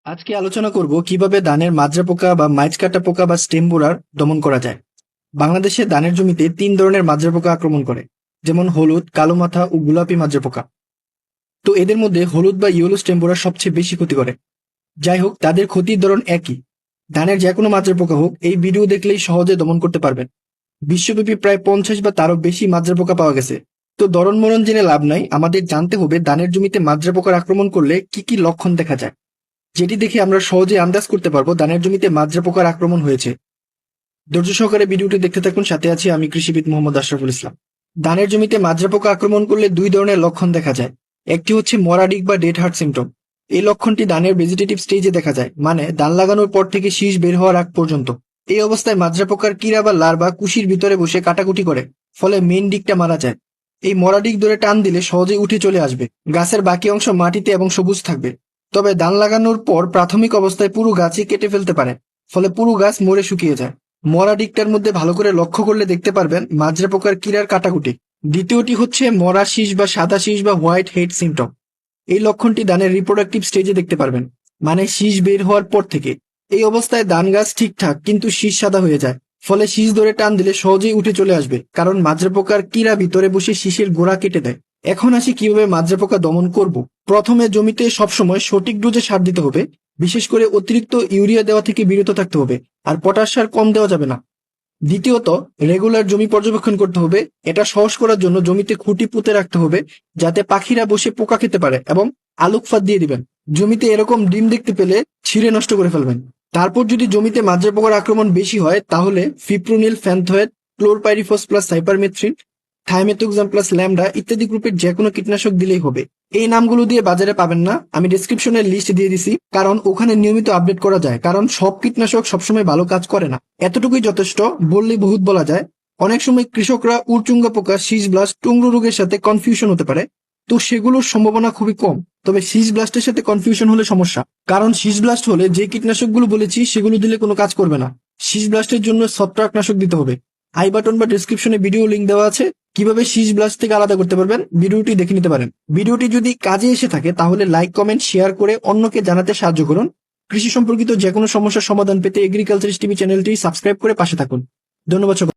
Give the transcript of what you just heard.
আজকে আলোচনা করব কিভাবে ধানের মাজরা পোকা বা মাইজ কাটা পোকা বা স্টেম বোরার দমন করা যায়। বাংলাদেশে ধানের জমিতে 3 ধরনের মাজরা পোকা আক্রমণ করে, যেমন হলুদ, কালো মাথা ও গোলাপি মাজরা পোকা। তো এদের মধ্যে হলুদ বা ইয়েলো স্টেম বোরার সবচেয়ে বেশি ক্ষতি করে। যাই হোক, তাদের ক্ষতির ধরন একই। ধানের যে কোনো মাজরা পোকা হোক, এই ভিডিও দেখলেই সহজে দমন করতে পারবেন। বিশ্বব্যাপী প্রায় 50 বা তারও বেশি মাজরা পোকা পাওয়া গেছে। তো ধরন মরণ জেনে লাভ নাই, আমাদের জানতে হবে ধানের জমিতে মাজরা পোকার আক্রমণ করলে কি কি লক্ষণ দেখা যায়, যেটি দেখে আমরা সহজে আন্দাজ করতে পারবো ধানের জমিতে মাজরা পোকার আক্রমণ হয়েছে। ধৈর্য সহকারে ভিডিওটি দেখতে থাকুন, সাথে আছি আমি কৃষিবিদ মোহাম্মদ আশরাফুল ইসলাম। ধানের জমিতে মাজরা পোকা আক্রমণ করলে 2 ধরনের লক্ষণ দেখা যায়। একটি হচ্ছে মরাডিক বা ডেড হার্ট সিমটম। এই লক্ষণটি ধানের ভেজিটেটিভ স্টেজে দেখা যায়, মানে ধান লাগানোর পর থেকে শীষ বের হওয়ার আগ পর্যন্ত। এই অবস্থায় মাজরা পোকার কিরা বা লার্ভা কুশির ভিতরে বসে কাটাকুটি করে, ফলে মেন ডিকটা মারা যায়। এই মরাডিক ধরে টান দিলে সহজেই উঠে চলে আসবে, গাছের বাকি অংশ মাটিতে এবং সবুজ থাকবে। তবে ধান লাগানোর পর প্রাথমিক অবস্থায় পুরো গাছই কেটে ফেলতে পারে, ফলে পুরো গাছ মরে শুকিয়ে যায়। মরা ডিকটার মধ্যে ভালো করে লক্ষ্য করলে দেখতে পারবেন মাজরা পোকার কিরার কাটাকুটি। দ্বিতীয়টি হচ্ছে মরা শীষ বা সাদা শীষ বা হোয়াইট হেড সিমটম। এই লক্ষণটি ধানের রিপ্রোডাক্টিভ স্টেজে দেখতে পারবেন, মানে শীষ বের হওয়ার পর থেকে। এই অবস্থায় ধান গাছ ঠিকঠাক, কিন্তু শীষ সাদা হয়ে যায়, ফলে শীষ ধরে টান দিলে সহজেই উঠে চলে আসবে, কারণ মাজরা পোকার কিরা ভিতরে বসে শীষের গোড়া কেটে দেয়। এখন আসি কিভাবে মাজরা পোকা দমন করব। প্রথমে জমিতে সবসময় সঠিক ডোজে সার দিতে হবে। বিশেষ করে অতিরিক্ত ইউরিয়া দেওয়া থেকে বিরত থাকতে হবে, আর পটাশ সার কম দেওয়া যাবে না। দ্বিতীয়ত, রেগুলার জমি পর্যবেক্ষণ করতে হবে। এটা সহজ করার জন্য জমিতে খুঁটি পুঁতে রাখতে হবে, যাতে পাখিরা বসে পোকা খেতে পারে, এবং আলোক ফাঁদ দিয়ে দিবেন। জমিতে এরকম ডিম দেখতে পেলে ছিঁড়ে নষ্ট করে ফেলবেন। তারপর যদি জমিতে মাজরা পোকার আক্রমণ বেশি হয়, তাহলে ফিপ্রোনিল, ফ্যানথয়েড, chlorpyrifos plus cypermethrin, thiamethoxam plus lambda ইত্যাদি গ্রুপের যে কোনো কীটনাশক দিলেই হবে। এই নামগুলো দিয়ে বাজারে পাবেন না, আমি ডেসক্রিপশনের লিস্ট দিয়ে দিছি, কারণ ওখানে নিয়মিত আপডেট করা যায়, কারণ সব কীটনাশক সবসময় ভালো কাজ করে না। এতটুকুই যথেষ্ট, বললেই বহুত বলা যায়। অনেক সময় কৃষকরা উড়চুঙ্গা পোকা, শীষ ব্লাস্ট, টুংরো রোগের সাথে কনফিউশন হতে পারে। তো সেগুলোর সম্ভাবনা খুবই কম, তবে শীষ ব্লাস্টের সাথে কনফিউশন হলে সমস্যা। কারণ শীষ ব্লাস্ট হলে যে কীটনাশকগুলো বলেছি সেগুলো দিলে কোনো কাজ করবে না। শীষ ব্লাস্টের জন্য ছত্রাকনাশক দিতে হবে। আই বাটন বা ডেসক্রিপশনে ভিডিও লিংক দেওয়া আছে, কিভাবে শীষ ব্লাস্ট থেকে আলাদা করতে পারবেন, ভিডিওটি দেখে নিতে পারেন। ভিডিওটি যদি কাজে এসে থাকে তাহলে লাইক, কমেন্ট, শেয়ার করে অন্যকে জানাতে সাহায্য করুন। কৃষি সম্পর্কিত যে কোনো সমস্যার সমাধান পেতে এগ্রিকালচারিস্ট টিভি চ্যানেলটি সাবস্ক্রাইব করে পাশে থাকুন। ধন্যবাদ সবাইকে।